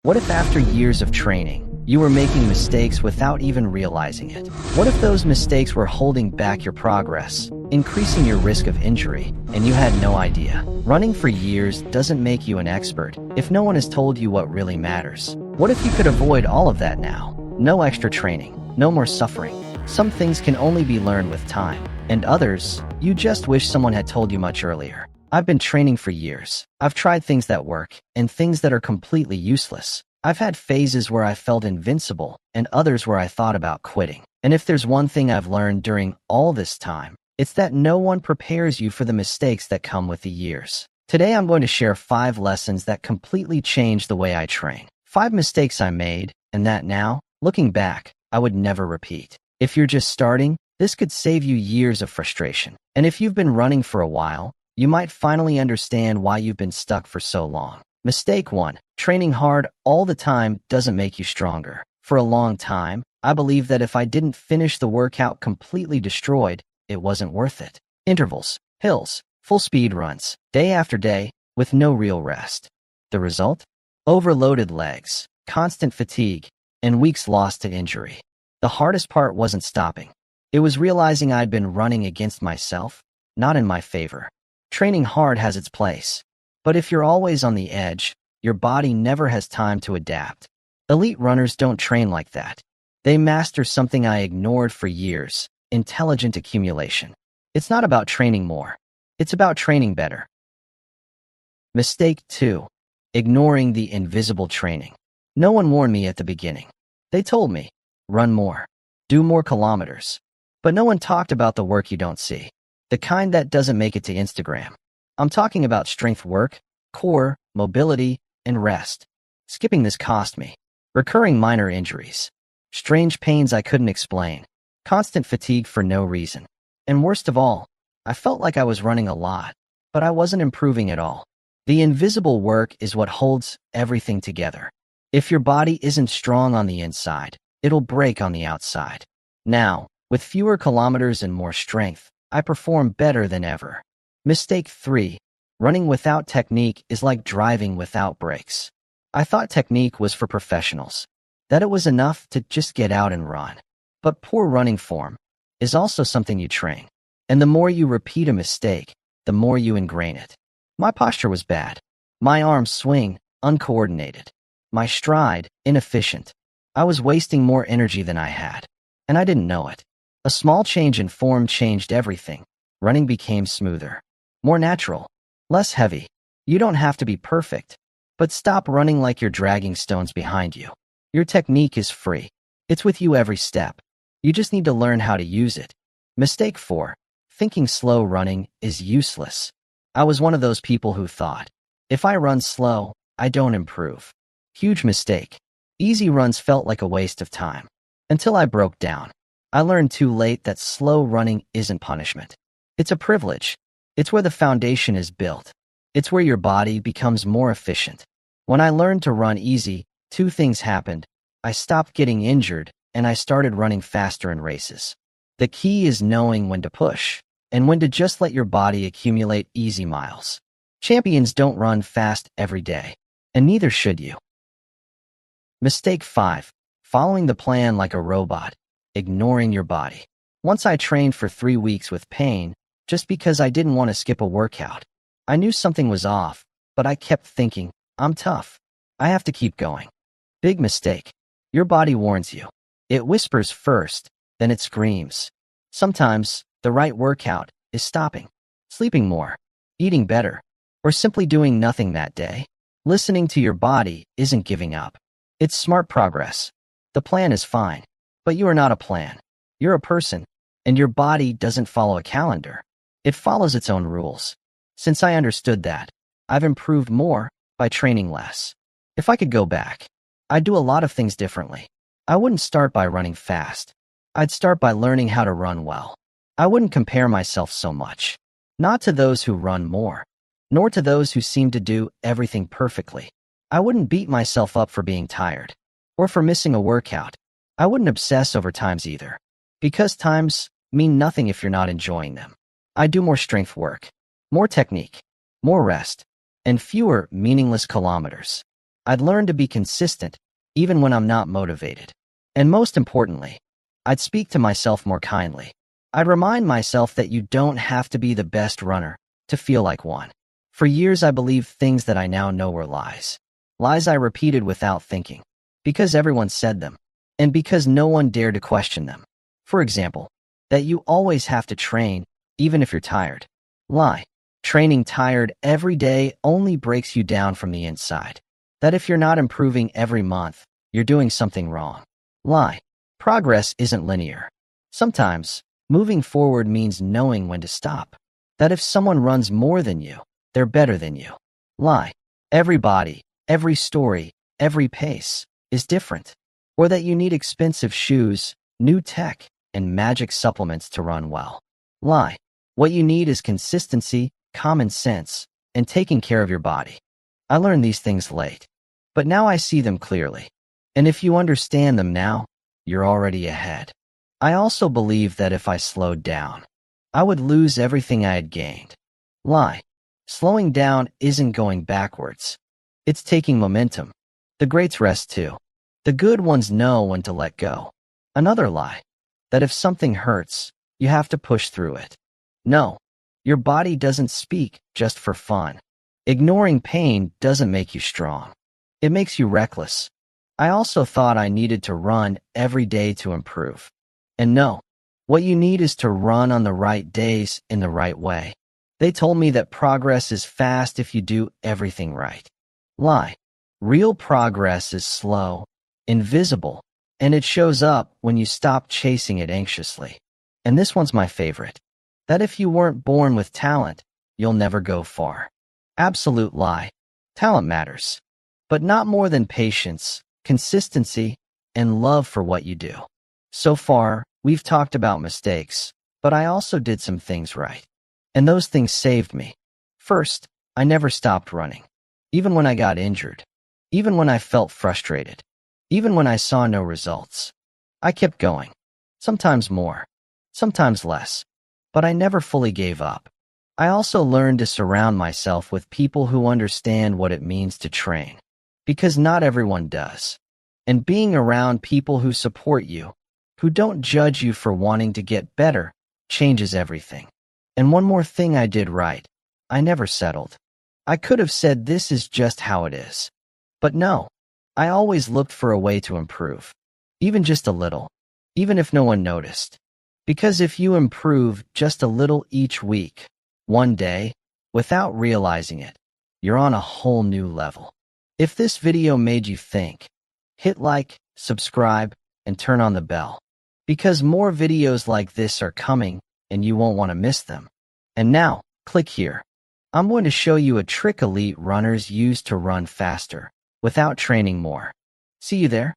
What if after years of training, you were making mistakes without even realizing it? What if those mistakes were holding back your progress, increasing your risk of injury, and you had no idea? Running for years doesn't make you an expert if no one has told you what really matters. What if you could avoid all of that now? No extra training, no more suffering. Some things can only be learned with time, and others, you just wish someone had told you much earlier. I've been training for years. I've tried things that work and things that are completely useless. I've had phases where I felt invincible and others where I thought about quitting. And if there's one thing I've learned during all this time, it's that no one prepares you for the mistakes that come with the years. Today I'm going to share 5 lessons that completely changed the way I train. 5 mistakes I made and that now, looking back, I would never repeat. If you're just starting, this could save you years of frustration. And if you've been running for a while, you might finally understand why you've been stuck for so long. Mistake 1. Training hard all the time doesn't make you stronger. For a long time, I believed that if I didn't finish the workout completely destroyed, it wasn't worth it. Intervals, hills, full speed runs, day after day, with no real rest. The result? Overloaded legs, constant fatigue, and weeks lost to injury. The hardest part wasn't stopping. It was realizing I'd been running against myself, not in my favor. Training hard has its place, but if you're always on the edge, your body never has time to adapt. Elite runners don't train like that. They master something I ignored for years: intelligent accumulation. It's not about training more. It's about training better. Mistake 2. Ignoring the invisible training. No one warned me at the beginning. They told me, run more, do more kilometers. But no one talked about the work you don't see. The kind that doesn't make it to Instagram. I'm talking about strength work, core, mobility, and rest. Skipping this cost me. Recurring minor injuries. Strange pains I couldn't explain. Constant fatigue for no reason. And worst of all, I felt like I was running a lot, but I wasn't improving at all. The invisible work is what holds everything together. If your body isn't strong on the inside, it'll break on the outside. Now, with fewer kilometers and more strength, I perform better than ever. Mistake 3. Running without technique is like driving without brakes. I thought technique was for professionals, that it was enough to just get out and run. But poor running form is also something you train. And the more you repeat a mistake, the more you ingrain it. My posture was bad. My arms swing, uncoordinated. My stride, inefficient. I was wasting more energy than I had, and I didn't know it. A small change in form changed everything. Running became smoother, more natural, less heavy. You don't have to be perfect, but stop running like you're dragging stones behind you. Your technique is free. It's with you every step. You just need to learn how to use it. Mistake 4. Thinking slow running is useless. I was one of those people who thought, if I run slow, I don't improve. Huge mistake. Easy runs felt like a waste of time. Until I broke down. I learned too late that slow running isn't punishment. It's a privilege. It's where the foundation is built. It's where your body becomes more efficient. When I learned to run easy, 2 things happened. I stopped getting injured, and I started running faster in races. The key is knowing when to push, and when to just let your body accumulate easy miles. Champions don't run fast every day, and neither should you. Mistake 5. Following the plan like a robot. Ignoring your body. Once I trained for 3 weeks with pain, just because I didn't want to skip a workout. I knew something was off, but I kept thinking, I'm tough. I have to keep going. Big mistake. Your body warns you. It whispers first, then it screams. Sometimes, the right workout is stopping, sleeping more, eating better, or simply doing nothing that day. Listening to your body isn't giving up. It's smart progress. The plan is fine. But you are not a plan. You're a person, and your body doesn't follow a calendar. It follows its own rules. Since I understood that, I've improved more by training less. If I could go back, I'd do a lot of things differently. I wouldn't start by running fast. I'd start by learning how to run well. I wouldn't compare myself so much. Not to those who run more, nor to those who seem to do everything perfectly. I wouldn't beat myself up for being tired, or for missing a workout. I wouldn't obsess over times either, because times mean nothing if you're not enjoying them. I do more strength work, more technique, more rest, and fewer meaningless kilometers. I'd learn to be consistent, even when I'm not motivated. And most importantly, I'd speak to myself more kindly. I'd remind myself that you don't have to be the best runner to feel like one. For years, I believed things that I now know were lies. Lies I repeated without thinking, because everyone said them, and because no one dared to question them. For example, that you always have to train, even if you're tired. Lie. Training tired every day only breaks you down from the inside. That if you're not improving every month, you're doing something wrong. Lie. Progress isn't linear. Sometimes, moving forward means knowing when to stop. That if someone runs more than you, they're better than you. Lie. Every body, every story, every pace is different. Or that you need expensive shoes, new tech, and magic supplements to run well. Lie. What you need is consistency, common sense, and taking care of your body. I learned these things late, but now I see them clearly. And if you understand them now, you're already ahead. I also believe that if I slowed down, I would lose everything I had gained. Lie. Slowing down isn't going backwards. It's taking momentum. The greats rest too. The good ones know when to let go. Another lie. That if something hurts, you have to push through it. No. Your body doesn't speak just for fun. Ignoring pain doesn't make you strong. It makes you reckless. I also thought I needed to run every day to improve. And no, what you need is to run on the right days in the right way. They told me that progress is fast if you do everything right. Lie. Real progress is slow, invisible, and it shows up when you stop chasing it anxiously. And this one's my favorite. That if you weren't born with talent, you'll never go far. Absolute lie. Talent matters, but not more than patience, consistency, and love for what you do. So far, we've talked about mistakes, but I also did some things right. And those things saved me. First, I never stopped running. Even when I got injured. Even when I felt frustrated. Even when I saw no results. I kept going. Sometimes more. Sometimes less. But I never fully gave up. I also learned to surround myself with people who understand what it means to train. Because not everyone does. And being around people who support you, who don't judge you for wanting to get better, changes everything. And one more thing I did right. I never settled. I could have said this is just how it is. But no, I always looked for a way to improve. Even just a little. Even if no one noticed. Because if you improve just a little each week, one day, without realizing it, you're on a whole new level. If this video made you think, hit like, subscribe, and turn on the bell. Because more videos like this are coming, and you won't want to miss them. And now, click here. I'm going to show you a trick elite runners use to run faster, without training more. See you there.